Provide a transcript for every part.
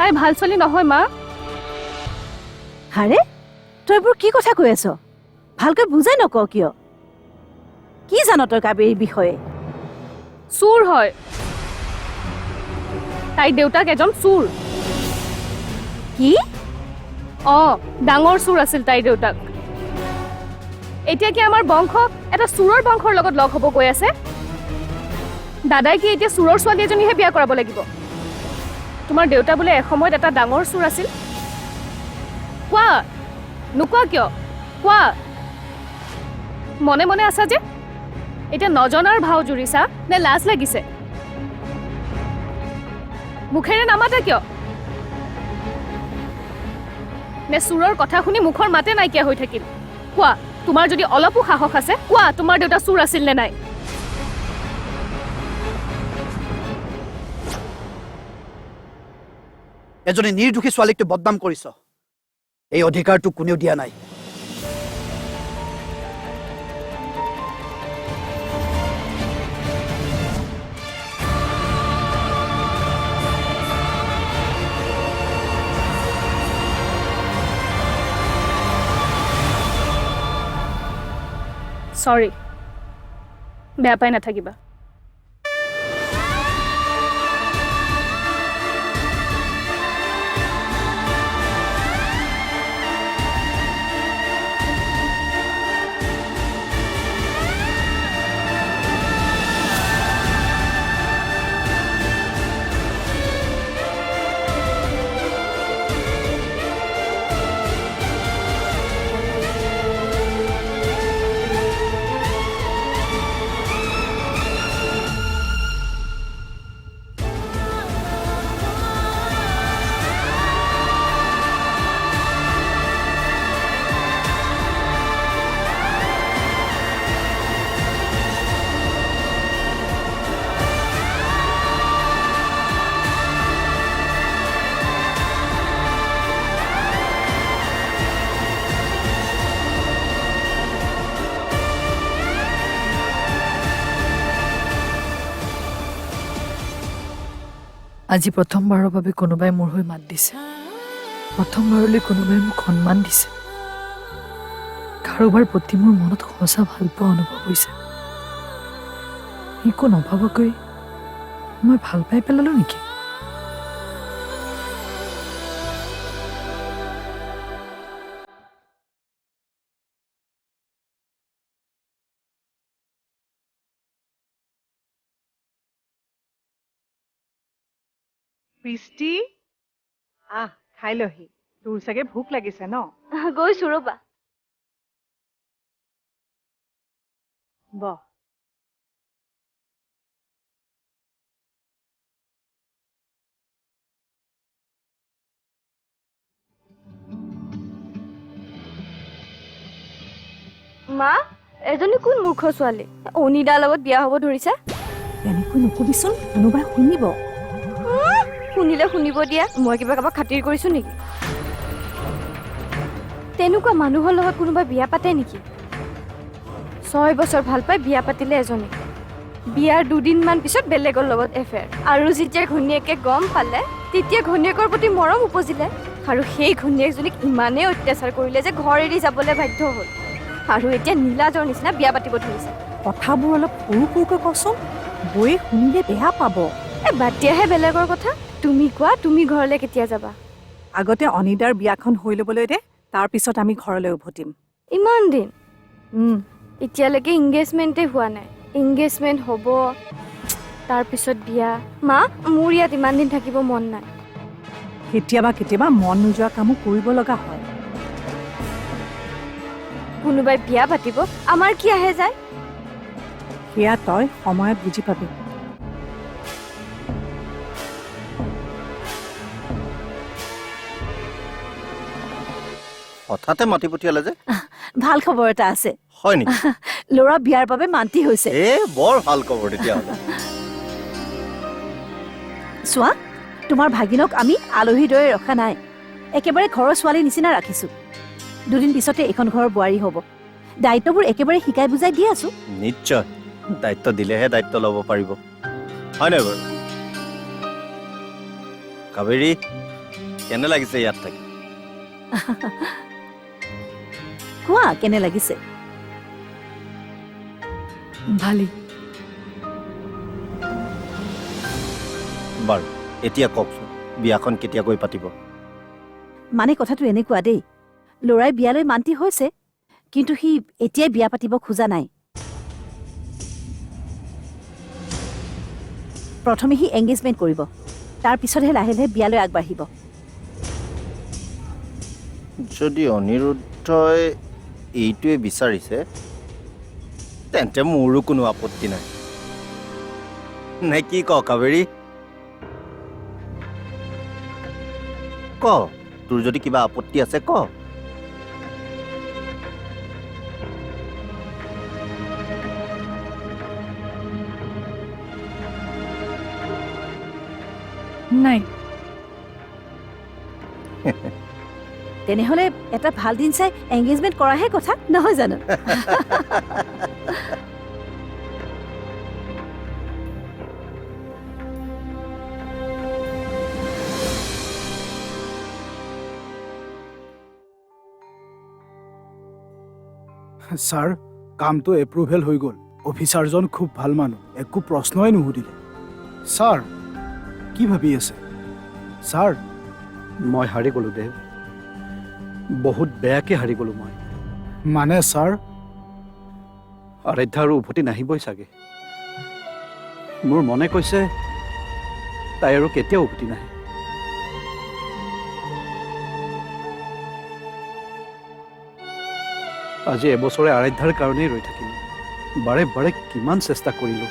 তাই ভাল ছোৱালী নহয় মা। আৰে তই এইবোৰ কি কথা কৈ আছ? ভালকৈ বুজাই নক কিয়? কি জান তই কাবেৰীৰ বিষয়ে? চোৰ হয়, তাই দেউতাক এজন চোৰ। কি? ডাঙৰ চোৰ আছিল তাইৰ দেউতাক। এতিয়া কি আমাৰ বংশ এটা চোৰৰ বংশৰ লগত লগ হ'ব গৈ আছে? দাদাই কি এতিয়া চোৰৰ ছোৱালী এজনীহে বিয়া কৰাব লাগিব? তোমাৰ দেউতা বোলে এসময়ত এটা ডাঙৰ চোৰ আছিল। কোৱা, নোকোৱা কিয়? কোৱা। মনে মনে আছা যে? এতিয়া নজনাৰ ভাও জুৰিছা নে লাজ লাগিছে? মুখেৰে নামাতা কিয়? নে চোৰৰ কথা শুনি মুখৰ মাতে নাইকিয়া হৈ থাকিল? কোৱা, তোমাৰ যদি অলপো সাহস আছে, কোৱা তোমাৰ দেউতা চোৰ আছিল নে নাই? এজনী নিৰ্দোষী ছোৱালীক তই বদনাম কৰিছ। এই অধিকাৰটো কোনেও দিয়া নাই। চৰি, বেয়া পাই নাথাকিবা। আজি প্ৰথমবাৰৰ বাবে কোনোবাই মোৰ হৈ মাত দিছে। প্ৰথমবাৰলৈ কোনোবাই মোক সন্মান দিছে। কাৰোবাৰ প্ৰতি মোৰ মনত সঁচা ভালপোৱা অনুভৱ হৈছে। একো নভবাকৈ মই ভাল পাই পেলালো নেকি? বৃষ্টি, খাই লহি। তোৰ চাগে ভোক লাগিছে ন? গৈছো ৰবা। বহ। মা, এজনী কোন মূৰ্খ ছোৱালী অনিদাৰ লগত বিয়া হ'ব ধৰিছে? এনেকৈ নকবিচোন, কোনোবাই শুনিব। শুনিলে শুনিব দিয়া, মই কিবা কাৰোবাক খাতিৰ কৰিছো নেকি? তেনেকুৱা মানুহৰ লগত কোনোবাই বিয়া পাতে নেকি? 6 বছৰ ভাল পাই বিয়া পাতিলে এজনী, বিয়াৰ 2 দিনমান পিছত বেলেগৰ লগত এফেয়াৰ। আৰু যেতিয়া ঘৈণীয়েকে গম পালে, তেতিয়া ঘৈণীয়েকৰ প্ৰতি মৰম উপজিলে আৰু সেই ঘৈণীয়েকজনীক ইমানেই অত্যাচাৰ কৰিলে যে ঘৰ এৰি যাবলৈ বাধ্য হ'ল। আৰু এতিয়া নীলাজৰ নিচিনা বিয়া পাতিব ধৰিছে। কথাবোৰ অলপ সৰু সৰুকৈ কচোন, বৌয়ে শুনিলে বেয়া পাব। বাদ দিয়াহে বেলেগৰ কথা। তুমি কোৱা, তুমি ঘৰলৈ কেতিয়া যাবা? আগতে অনিদাৰ বিয়াখন হৈ ল'বলৈ দে, তাৰপিছত আমি ঘৰলৈ উভতিম। ইমান দিন? এতিয়ালৈকে ইংগেজমেণ্টে হোৱা নাই। ইংগেজমেণ্ট হ'ব, তাৰপিছত বিয়া। মা, মোৰ ইয়াত ইমান দিন থাকিব মন নাই। কেতিয়াবা কেতিয়াবা মন নোযোৱা কামো কৰিব লগা হয়। কোনোবাই বিয়া পাতিব, আমাৰ কি আহে যায়? সেয়া তই সময়ত বুজি পাবি। হঠাতে মাতি পঠিয়ালে যে? ভাল খবৰ এটা আছে। হয় নেকি? ল'ৰা বিয়াৰ বাবে মান্তি হৈছে। বৰ ভাল খবৰ তেতিয়াহ'লে। চোৱা, তোমাৰ ভাগিনক আমি আলহীৰ দৰে ৰখা নাই, একেবাৰে ঘৰৰ ছোৱালী নিচিনা ৰাখিছো। 2 দিন পিছতে এইখন ঘৰৰ বোৱাৰী হ'ব। দায়িত্ববোৰ একেবাৰে শিকাই বুজাই দি আছো। নিশ্চয়, দায়িত্ব দিলেহে দায়িত্ব ল'ব পাৰিব, হয় নাই বাৰু? কাবেৰী, কেনে লাগিছে ইয়াত থাকি? কোৱা কেনে লাগিছে? ভালেই। বাৰু এতিয়া কওকচোন, বিয়াখন কেতিয়াকৈ পাতিব? মানে কথাটো এনেকুৱা দেই, ল'ৰাই বিয়ালৈ মান্তি হৈছে, কিন্তু সি এতিয়াই বিয়া পাতিব খোজা নাই। প্ৰথমে সি এংগেজমেণ্ট কৰিব, তাৰ পিছতহে লাহে লাহে বিয়ালৈ আগবাঢ়িব। যদি অনিৰুদ্ধই এইটোৱে বিচাৰিছে তেন্তে মোৰো কোনো আপত্তি নাই। নে কি ক কাবেৰী? ক, তোৰ যদি কিবা আপত্তি আছে ক। নাই, তেনেহ'লে এটা ভাল দিন চাই এংগেজমেণ্ট কৰাহে কথা, নহয় জানো? ছাৰ, কামটো এপ্ৰুভেল হৈ গ'ল। অফিচাৰজন খুব ভাল মানুহ, একো প্ৰশ্নই নুসুধিলে। ছাৰ, কি ভাবি আছে? ছাৰ, মই হাৰি গ'লো দেৱ, বহুত বেয়াকে হাৰি গ'লো মই। মানে ছাৰ, আৰাধ্যা আৰু উভতি নাহিবই চাগে। মোৰ মনে কৈছে তাই আৰু কেতিয়াও উভতি নাহে। আজি এবছৰে আৰাধ্যাৰ কাৰণেই ৰৈ থাকিলোঁ। বাৰে বাৰে কিমান চেষ্টা কৰিলোঁ,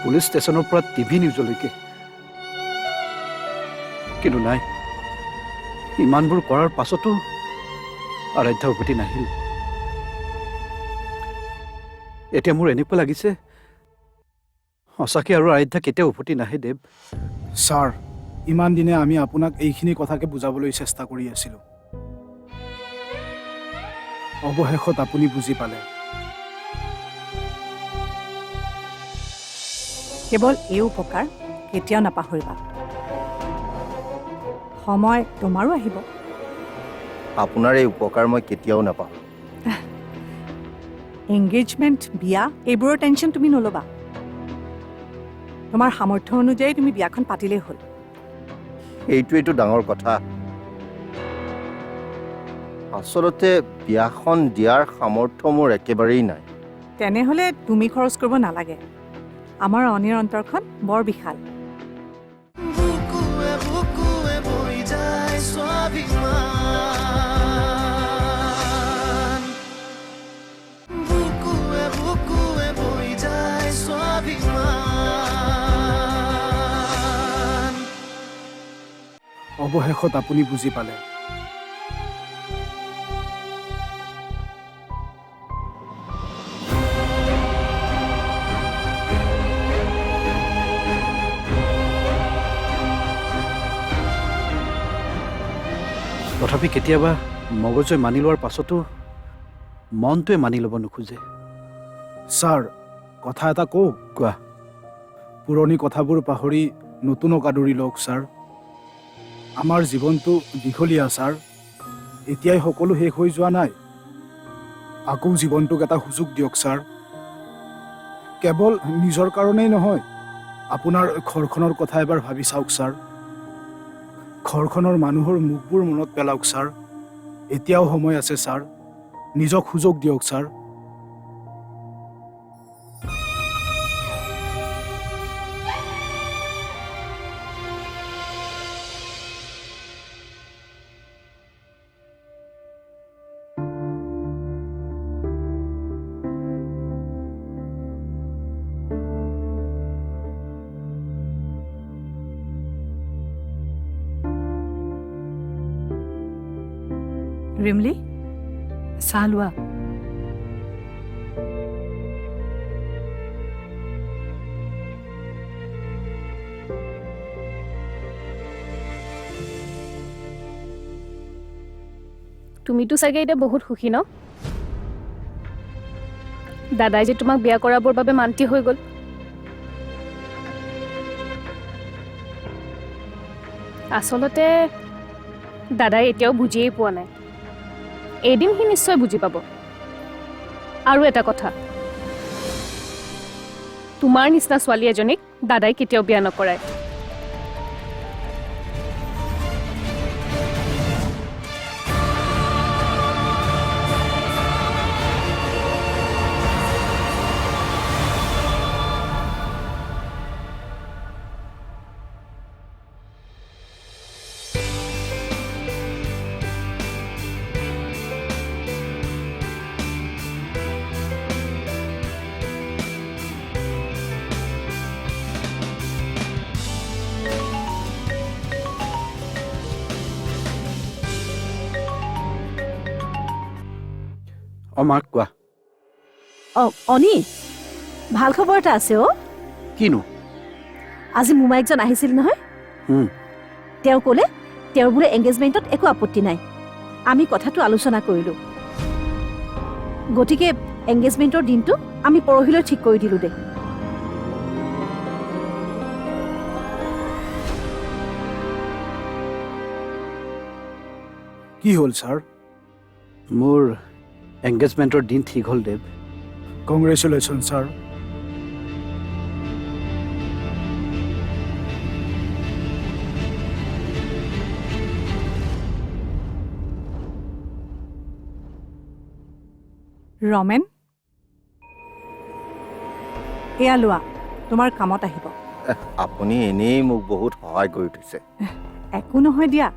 পুলিচ ষ্টেচনৰ পৰা টিভি নিউজলৈকে, কিন্তু নাই। ইমানবোৰ কৰাৰ পাছতো আৰাধ্যা উভতি নাহিল। এতিয়া মোৰ এনেকুৱা লাগিছে সঁচাকৈ আৰু আৰাধ্যা কেতিয়াও উভতি নাহে দেৱ। ছাৰ, ইমান দিনে আমি আপোনাক এইখিনি কথাকে বুজাবলৈ চেষ্টা কৰি আছিলোঁ। অৱশেষত আপুনি বুজি পালে। কেৱল এই উপকাৰ কেতিয়াও নাপাহৰিবা। সময় তোমাৰো আহিব। আপোনাৰ এই উপকাৰ মই কেতিয়াও নাপাওঁ। এংগেজমেণ্ট, বিয়া এইবোৰৰ টেনশ্যন তুমি নল'বা। তোমাৰ সামৰ্থ্য অনুযায়ী তুমি বিয়াখন পাতিলেই হ'ল। এইটোৱেইটো ডাঙৰ কথা। আচলতে বিয়াখন দিয়াৰ সামৰ্থ্য মোৰ একেবাৰেই নাই। তেনেহ'লে তুমি খৰচ কৰিব নালাগে। আমাৰ অনিৰ অন্তৰখন বৰ বিশাল। বুকুৱে বুকুৱে বৈ যায় স্বাভিমান, বুকুৱে বুকুৱে বৈ যায় স্বাভিমান। অৱশেষত আপুনি বুজি পালে। তথাপি কেতিয়াবা মগজুৱে মানি লোৱাৰ পাছতো মনটোৱে মানি ল'ব নোখোজে। ছাৰ, কথা এটা কওঁ? কোৱা। পুৰণি কথাবোৰ পাহৰি নতুনক আদৰি লওক ছাৰ। আমাৰ জীৱনটো দীঘলীয়া ছাৰ। এতিয়াই সকলো শেষ হৈ যোৱা নাই। আকৌ জীৱনটোক এটা সুযোগ দিয়ক ছাৰ। কেৱল নিজৰ কাৰণেই নহয়, আপোনাৰ ঘৰখনৰ কথা এবাৰ ভাবি চাওক ছাৰ। ঘৰখনৰ মানুহৰ মুখবোৰ মনত পেলাওক ছাৰ। এতিয়াও সময় আছে ছাৰ, নিজক সুযোগ দিয়ক ছাৰ। ৰিমলি, চাহ লোৱা। তুমিতো চাগে এতিয়া বহুত সুখী ন? দাদাই যে তোমাক বিয়া কৰাবৰ বাবে মান্তি হৈ গ'ল। আচলতে দাদাই এতিয়াও বুজিয়েই পোৱা নাই। এদিন সি নিশ্চয় বুজি পাব। আৰু এটা কথা, তোমাৰ নিচিনা ছোৱালী এজনীক দাদাই কেতিয়াও বিয়া নকৰায়। মাক কোৱা। অনি, ভাল খবৰ এটা আছে অ'। কিনো? আজি মোমাইকজন আহিছিল নহয়। তেওঁ ক'লে তেওঁৰ বোলে এংগেজমেণ্টত একো আপত্তি নাই। আমি কথাটো আলোচনা কৰিলোঁ। গতিকে এংগেজমেণ্টৰ দিনটো আমি পৰহিলৈ ঠিক কৰি দিলোঁ দে। কি হ'ল ছাৰ? মোৰ এংগেজমেণ্টৰ দিন ঠিক হ'ল দেৱ। Congratulation sir. ৰমেন, এয়া লোৱা, তোমাৰ কামত আহিব। আপুনি এনেই মোক বহুত সহায় কৰি থৈছে। একো নহয় দিয়া,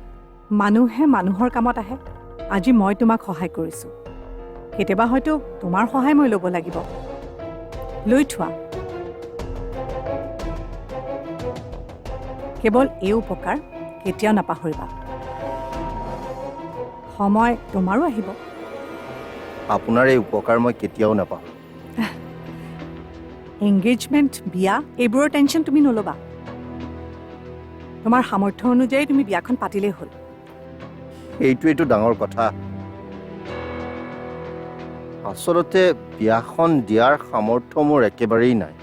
মানুহে মানুহৰ কামত আহে। আজি মই তোমাক সহায় কৰিছোঁ, কেতিয়াবা হয়তো তোমাৰ সহায় মই ল'ব লাগিব। লৈ থোৱা। কেৱল এই উপকাৰ কেতিয়াও নাপাহৰিবা। সময় তোমাৰো আহিব। আপোনাৰ এই উপকাৰ মই কেতিয়াও নাপাওঁ। এংগেজমেণ্ট, বিয়া, এইবোৰৰ টেনশ্যন তুমি নল'বা। তোমাৰ সামৰ্থ্য অনুযায়ী তুমি বিয়াখন পাতিলেই হ'ল। এইটোৱেইটো ডাঙৰ কথা। আচলতে বিয়াখন দিয়াৰ সামৰ্থ্য মোৰ একেবাৰেই নাই।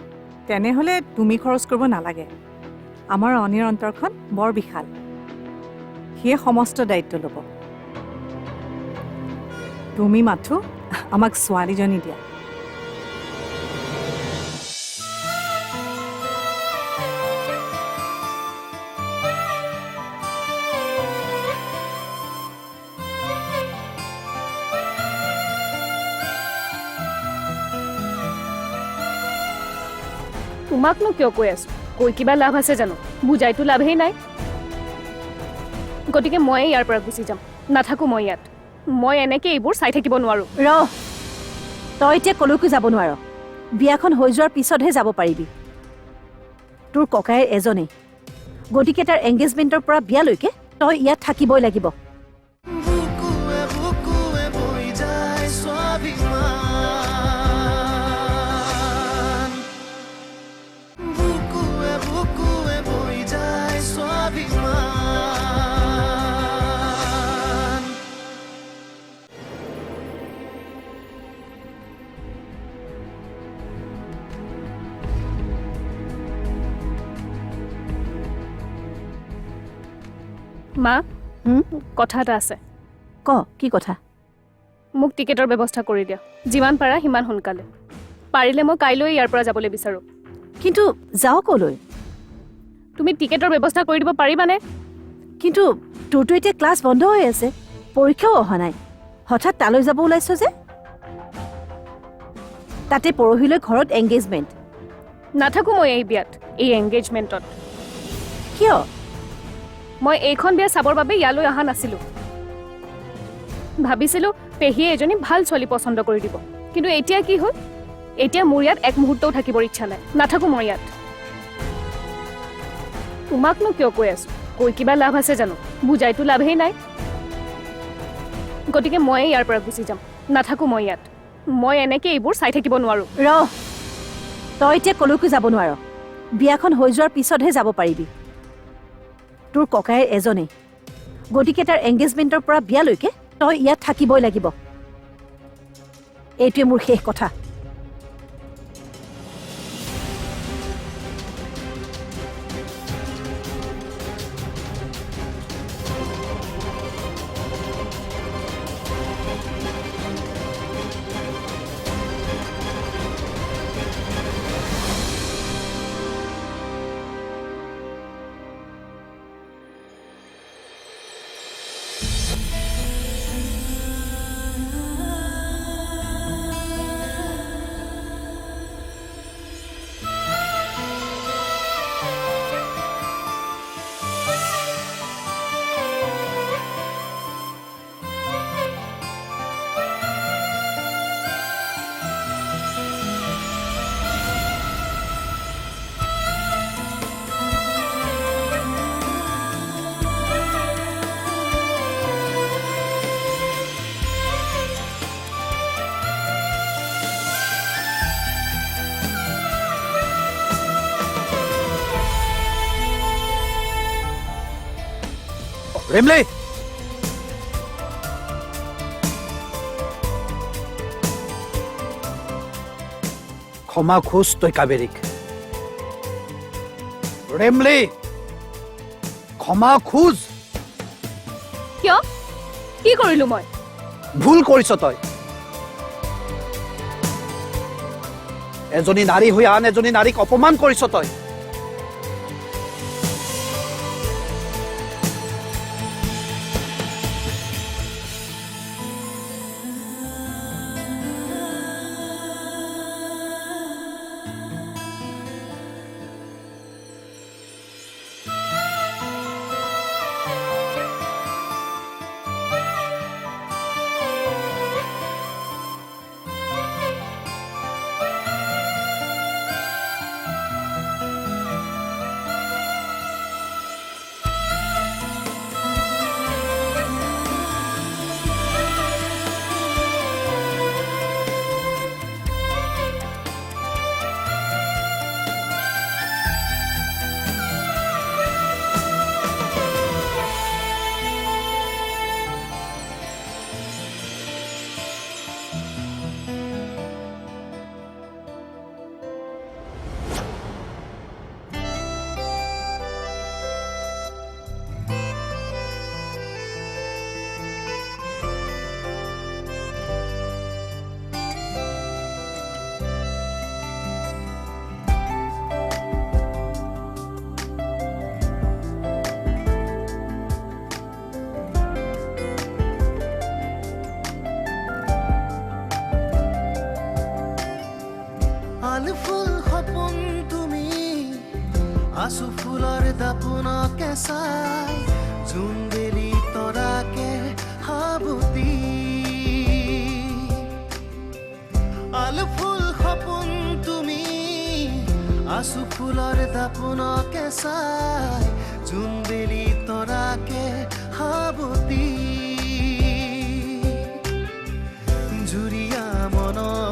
তেনেহ'লে তুমি খৰচ কৰিব নালাগে। আমাৰ অনিৰ অন্তৰখন বৰ বিশাল, সিয়ে সমস্ত দায়িত্ব ল'ব। তুমি মাথো আমাক ছোৱালীজনী দিয়া। তোমাকনো কিয় কৈ আছো? কৈ কিবা লাভ আছে জানো? বুজাইতো লাভেই নাই। গতিকে ময়ে ইয়াৰ পৰা গুচি যাম, নাথাকো মই ইয়াত। মই এনেকে এইবোৰ চাই থাকিব নোৱাৰো। তই এতিয়া কলৈকো যাব নোৱাৰ। বিয়াখন হৈ যোৱাৰ পিছতহে যাব পাৰিবি। তোৰ ককাইৰ এজনেই, গতিকে তাৰ এংগেজমেণ্টৰ পৰা বিয়ালৈকে তই ইয়াত থাকিবই লাগিব। বুকুৱে বুকুৱে বৈ যায় স্বাভিমান, বুকুৱে বুকুৱে বৈ যায় স্বাভিমান। মা, হুম? কথা এটা আছে। কি কথা? মোক টিকেটৰ ব্যৱস্থা কৰি দিয়া, যিমান পাৰা সিমান সোনকালে। পাৰিলে মই কাইলৈ ইয়াৰ পৰা যাবলৈ বিচাৰোঁ। কিন্তু যাওঁ কলৈ? তুমি টিকেটৰ ব্যৱস্থা কৰি দিব পাৰিবানে? কিন্তু তোৰতো এতিয়া ক্লাছ বন্ধ হৈ আছে, পৰীক্ষাও অহা নাই। হঠাৎ তালৈ যাব ওলাইছ যে? তাতে পৰহিলৈ ঘৰত এংগেজমেণ্ট। নাথাকো মই এই বিয়াত, এই এংগেজমেণ্টত। কিয়? মই এইখন বিয়া চাবৰ বাবে ইয়ালৈ অহা নাছিলোঁ। ভাবিছিলোঁ পেহীয়ে এজনী ভাল ছোৱালী পচন্দ কৰি দিব, কিন্তু এতিয়া কি হ'ল? এতিয়া মোৰ ইয়াত এক মুহূৰ্তও থাকিবৰ ইচ্ছা নাই, নাথাকো মই ইয়াত। তোমাকনো কিয় কৈ আছো? কৈ কিবা লাভ আছে জানো? বুজাইতো লাভেই নাই। গতিকে ময়ে ইয়াৰ পৰা গুচি যাম, নাথাকো মই ইয়াত। মই এনেকে এইবোৰ চাই থাকিব নোৱাৰো। তই এতিয়া কলৈকো যাব নোৱাৰ। বিয়াখন হৈ যোৱাৰ পিছতহে যাব পাৰিবি। তোৰ ককাইৰ এজনেই, গতিকে তাৰ এংগেজমেণ্টৰ পৰা বিয়ালৈকে তই ইয়াত থাকিবই লাগিব। এইটোৱে মোৰ শেষ কথা। ৰেমলে ক্ষমা খোজ তই কাবেৰীক ৰেমলে ক্ষমা খোজ কিয় কি কৰিলো মই ভুল কৰিছ তই এজনী নাৰী হৈ আন এজনী নাৰীক অপমান কৰিছ তই আন ফুল সপোন তুমি আছো ফুলৰ দাপোনকে চাই জোন বেলি তৰাকে সাবতি আন ফুল সপোন তুমি আছো ফুলৰ দাপোনকে চাই জোন বেলি তৰাকে সাবতি জুৰিয়া মনৰ